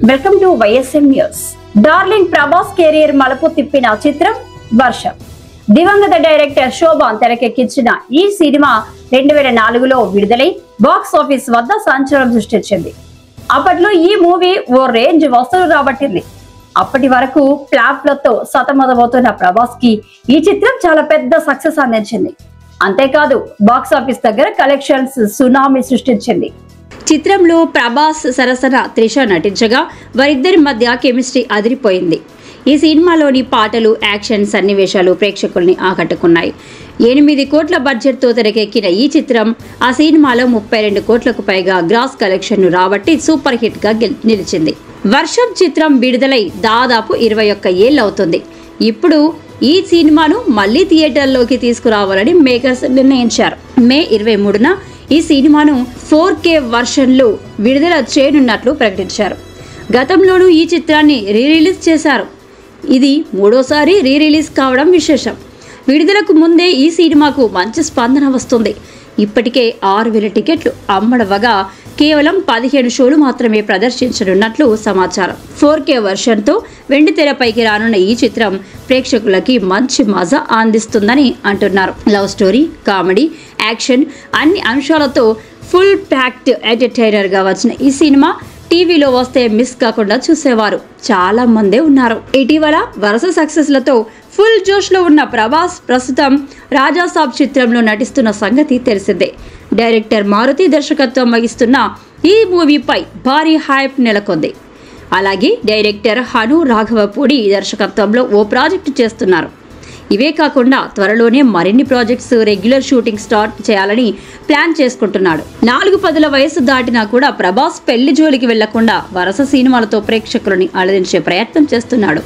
Welcome to YSM news. Darling Prabhas career మలుపు తిప్పిన చిత్రం వర్షం. దివంగత డైరెక్టర్ శోభాన్ తెరకెక్కించిన ఈ సినిమా 2004లో విడుదలై బాక్స్ ఆఫీస్ వద్ద సంచలనం సృష్టించింది. అప్పట్లో ఈ మూవీ ఓ రేంజ్ వసూలు రాబట్టింది. అప్పటి వరకు ఫ్లాప్లతో సతమతమవుతున్న ప్రభాస్ కి ఈ చిత్రం చాలా పెద్ద సక్సెస్ అందించింది. అంతేకాదు బాక్స్ ఆఫీస్ దగ్గర కలెక్షన్స్ సునామీ సృష్టించింది. చిత్రంలో ప్రభాస్ సరసన త్రిష నటించగా వారిద్దరి మధ్య కెమిస్ట్రీ అదిరిపోయింది. ఈ సినిమాలోని పాటలు, యాక్షన్ సన్నివేశాలు ప్రేక్షకుల్ని ఆకట్టుకున్నాయి. 8 కోట్ల బడ్జెట్తో తెరకెక్కిన ఈ చిత్రం ఆ సినిమాలో 32 కోట్లకు పైగా గ్రాస్ కలెక్షన్ను రాబట్టి సూపర్ హిట్ గా నిలిచింది. వర్షం చిత్రం విడుదలై దాదాపు 21 ఏళ్ళు అవుతుంది. ఇప్పుడు ఈ సినిమాను మళ్లీ థియేటర్లోకి తీసుకురావాలని మేకర్స్ నిర్ణయించారు. మే 23న ఈ సినిమాను 4K వర్షన్లో విడుదల చేయనున్నట్లు ప్రకటించారు. గతంలోనూ ఈ చిత్రాన్ని రిలీజ్ చేశారు. ఇది 3వసారి రిలీజ్ కావడం విశేషం. విడుదలకు ముందే ఈ సినిమాకు మంచి స్పందన వస్తుంది. ఇప్పటికే 6000 టికెట్లు అమ్మడవగా కేవలం 15 షోలు మాత్రమే ప్రదర్శించనున్నట్లు సమాచారం. 4K వర్షన్తో వెండితెరపైకి రానున్న ఈ చిత్రం ప్రేక్షకులకి మంచి మజా అందిస్తుందని అంటున్నారు. లవ్ స్టోరీ, కామెడీ, యాక్షన్ అన్ని అంశాలతో ఫుల్ ప్యాక్డ్ ఎంటర్టైనర్ గా వచ్చిన ఈ సినిమా టీవీలో వస్తే మిస్ కాకుండా చూసేవారు చాలా మందే ఉన్నారు. ఇటీవల వరుస సక్సెస్లతో ఫుల్ జోష్ లో ఉన్న ప్రభాస్ ప్రస్తుతం రాజాసాబ్ చిత్రంలో నటిస్తున్న సంగతి తెలిసిందే. డైరెక్టర్ మారుతి దర్శకత్వం వహిస్తున్న ఈ మూవీపై భారీ హైప్ నెలకొంది. అలాగే డైరెక్టర్ హను రాఘవపూడి దర్శకత్వంలో ఓ ప్రాజెక్టు చేస్తున్నారు. ఇవే కాకుండా త్వరలోనే మరిన్ని ప్రాజెక్ట్స్ రెగ్యులర్ షూటింగ్ స్టార్ట్ చేయాలని ప్లాన్ చేసుకుంటున్నాడు. 4 పదుల వయసు దాటినా కూడా ప్రభాస్ పెళ్లి జోలికి వెళ్లకుండా వరుస సినిమాలతో ప్రేక్షకులని అలరించే ప్రయత్నం చేస్తున్నాడు.